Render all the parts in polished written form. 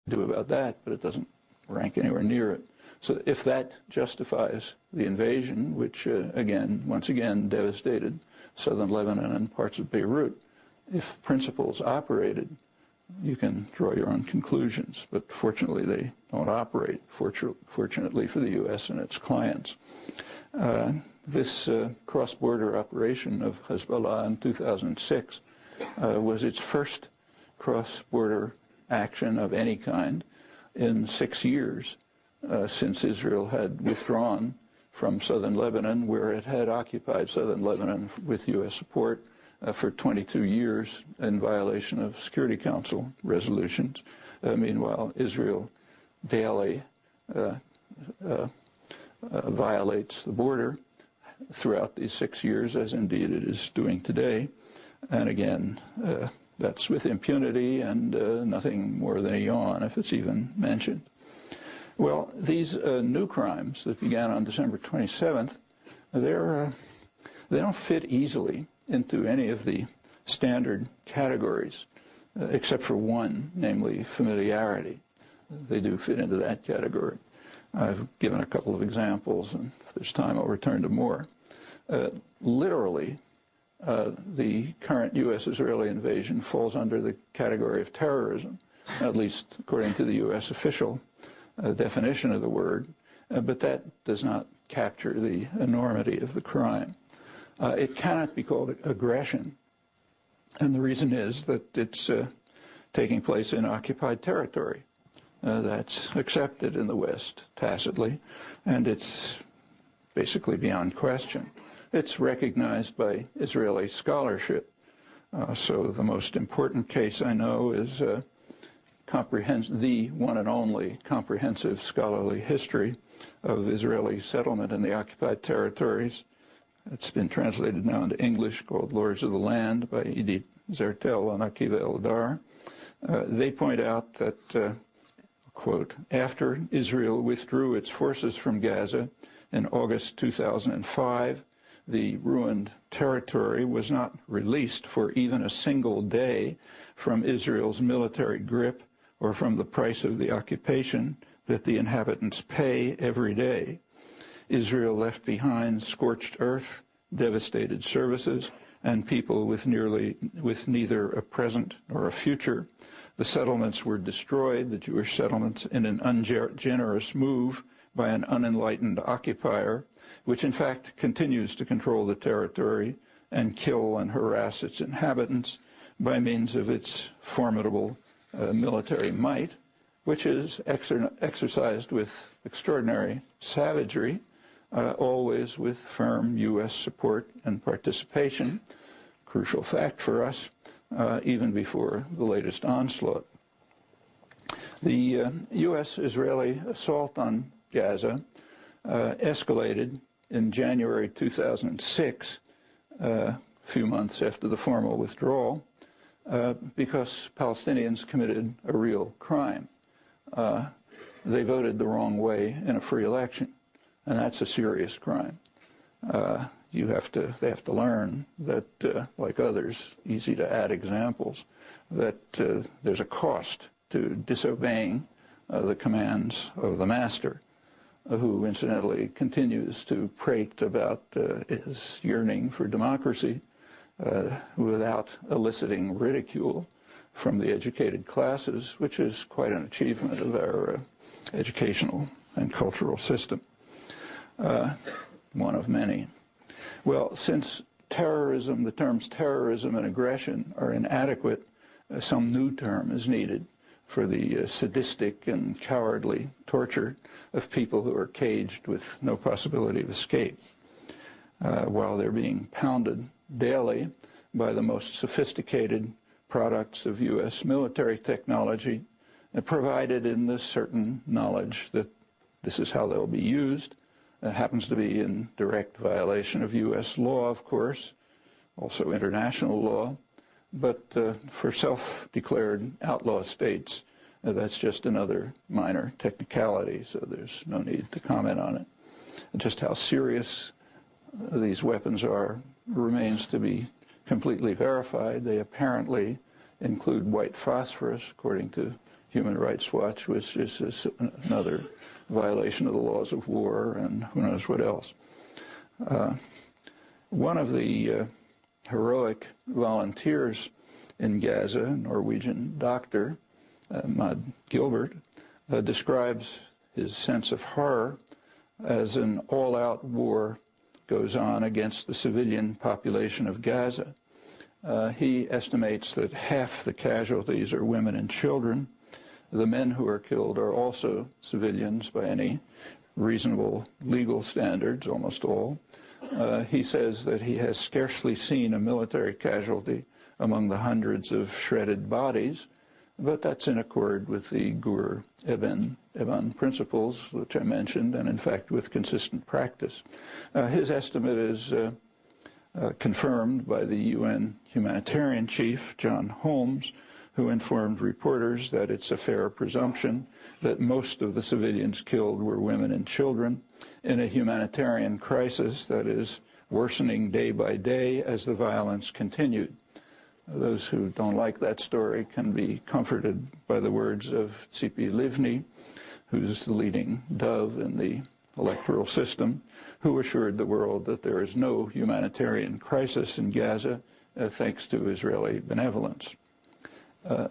do about that, but it doesn't rank anywhere near it. So if that justifies the invasion, which once again devastated southern Lebanon and parts of Beirut, if principles operated, you can draw your own conclusions. But fortunately, they don't operate, fortunately for the U.S. and its clients. This cross-border operation of Hezbollah in 2006 was its first cross-border action of any kind in 6 years since Israel had withdrawn from southern Lebanon, where it had occupied southern Lebanon with U.S. support for 22 years in violation of Security Council resolutions. Meanwhile, Israel daily violates the border throughout these 6 years, as indeed it is doing today. And again, that's with impunity and nothing more than a yawn if it's even mentioned. Well, these new crimes that began on December 27th, they don't fit easily into any of the standard categories, except for one, namely familiarity. They do fit into that category. I've given a couple of examples, and if there's time, I'll return to more. Literally, the current U.S.-Israeli invasion falls under the category of terrorism, at least according to the U.S. official definition of the word, but that does not capture the enormity of the crime. It cannot be called aggression, and the reason is that it's taking place in occupied territory. That's accepted in the West tacitly, and it's basically beyond question. It's recognized by Israeli scholarship. So the most important case I know is the one and only comprehensive scholarly history of Israeli settlement in the occupied territories. It's been translated now into English, called Lords of the Land by Edith Zertel and Akiva Eldar. They point out that, quote, after Israel withdrew its forces from Gaza in August 2005, the ruined territory was not released for even a single day from Israel's military grip or from the price of the occupation that the inhabitants pay every day. Israel left behind scorched earth, devastated services, and people with neither a present nor a future. The settlements were destroyed, the Jewish settlements, in an ungenerous move by an unenlightened occupier, which in fact continues to control the territory and kill and harass its inhabitants by means of its formidable military might, which is exercised with extraordinary savagery, always with firm U.S. support and participation, crucial fact for us, even before the latest onslaught. The U.S.-Israeli assault on Gaza escalated in January 2006, a few months after the formal withdrawal, because Palestinians committed a real crime. They voted the wrong way in a free election, and that's a serious crime. They have to learn that, like others, easy to add examples, that there's a cost to disobeying the commands of the master, who incidentally continues to prate about his yearning for democracy without eliciting ridicule from the educated classes, which is quite an achievement of our educational and cultural system, one of many. Well, since terrorism, the terms terrorism and aggression are inadequate, some new term is needed for the sadistic and cowardly torture of people who are caged with no possibility of escape, while they're being pounded daily by the most sophisticated products of U.S. military technology, provided in the certain knowledge that this is how they'll be used. It happens to be in direct violation of U.S. law, of course, also international law, but for self-declared outlaw states, that's just another minor technicality, so there's no need to comment on it. Just how serious these weapons are remains to be completely verified. They apparently include white phosphorus, according to Human Rights Watch, which is another violation of the laws of war and who knows what else. One of the heroic volunteers in Gaza, a Norwegian doctor, Maud Gilbert, describes his sense of horror as an all-out war goes on against the civilian population of Gaza. He estimates that half the casualties are women and children. The men who are killed are also civilians by any reasonable legal standards, almost all. He says that he has scarcely seen a military casualty among the hundreds of shredded bodies, but that's in accord with the Gur Eben principles, which I mentioned, and in fact with consistent practice. His estimate is confirmed by the UN humanitarian chief, John Holmes, who informed reporters that it's a fair presumption that most of the civilians killed were women and children in a humanitarian crisis that is worsening day by day as the violence continued. Those who don't like that story can be comforted by the words of Tzipi Livni, who's the leading dove in the electoral system, who assured the world that there is no humanitarian crisis in Gaza thanks to Israeli benevolence.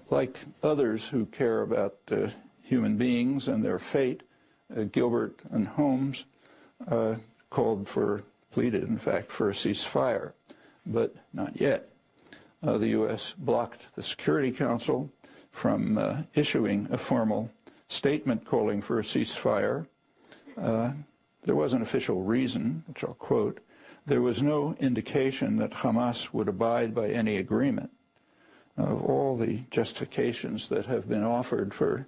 Like others who care about human beings and their fate, Gilbert and Holmes pleaded, in fact, for a ceasefire, but not yet. The U.S. blocked the Security Council from issuing a formal statement calling for a ceasefire. There was an official reason, which I'll quote. There was no indication that Hamas would abide by any agreement. Of all the justifications that have been offered for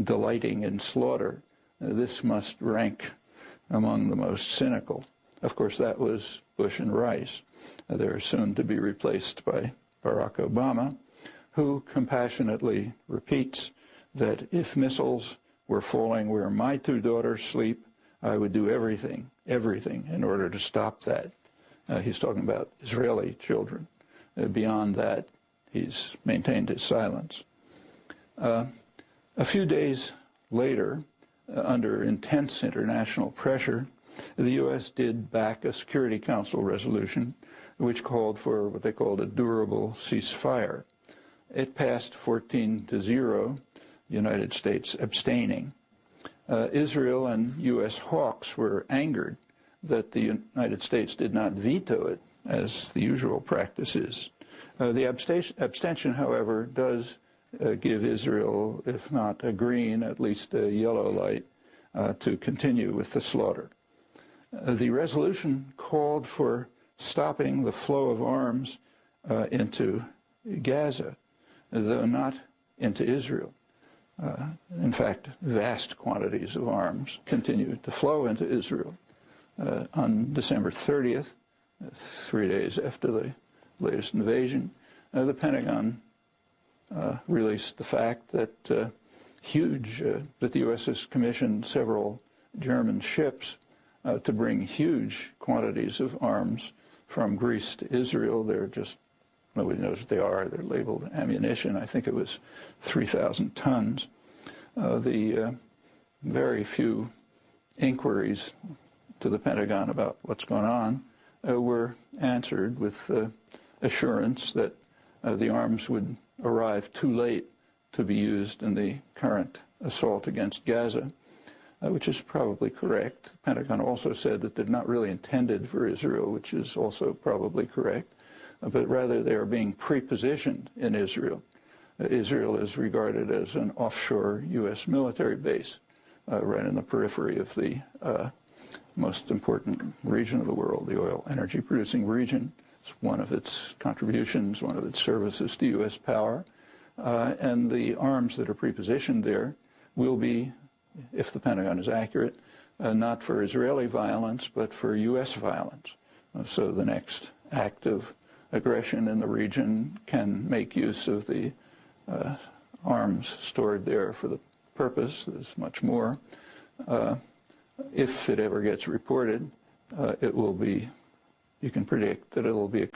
delighting in slaughter, this must rank among the most cynical. Of course, that was Bush and Rice. They're soon to be replaced by Barack Obama, who compassionately repeats that if missiles were falling where my two daughters sleep, I would do everything in order to stop that. He's talking about Israeli children. Beyond that, he's maintained his silence. A few days later, under intense international pressure, the U.S. did back a Security Council resolution which called for what they called a durable ceasefire. It passed 14-0, the United States abstaining. Israel and U.S. hawks were angered that the United States did not veto it, as the usual practice is. The abstention, however, does give Israel, if not a green, at least a yellow light to continue with the slaughter. The resolution called for stopping the flow of arms into Gaza, though not into Israel. In fact, vast quantities of arms continued to flow into Israel. On December 30th, 3 days after the latest invasion, the Pentagon released the fact that the U.S. has commissioned several German ships to bring huge quantities of arms from Greece to Israel. They're just, nobody knows what they are. They're labeled ammunition. I think it was 3,000 tons. The very few inquiries to the Pentagon about what's going on were answered with assurance that the arms would arrive too late to be used in the current assault against Gaza, which is probably correct. The Pentagon also said that they're not really intended for Israel, which is also probably correct, but rather they are being prepositioned in Israel. Israel is regarded as an offshore U.S. military base right in the periphery of the most important region of the world, the oil energy producing region. It's one of its contributions, one of its services to U.S. power. And the arms that are prepositioned there will be, if the Pentagon is accurate, not for Israeli violence, but for U.S. violence. So the next act of aggression in the region can make use of the arms stored there for the purpose. There's much more. If it ever gets reported, it will be, you can predict that it will be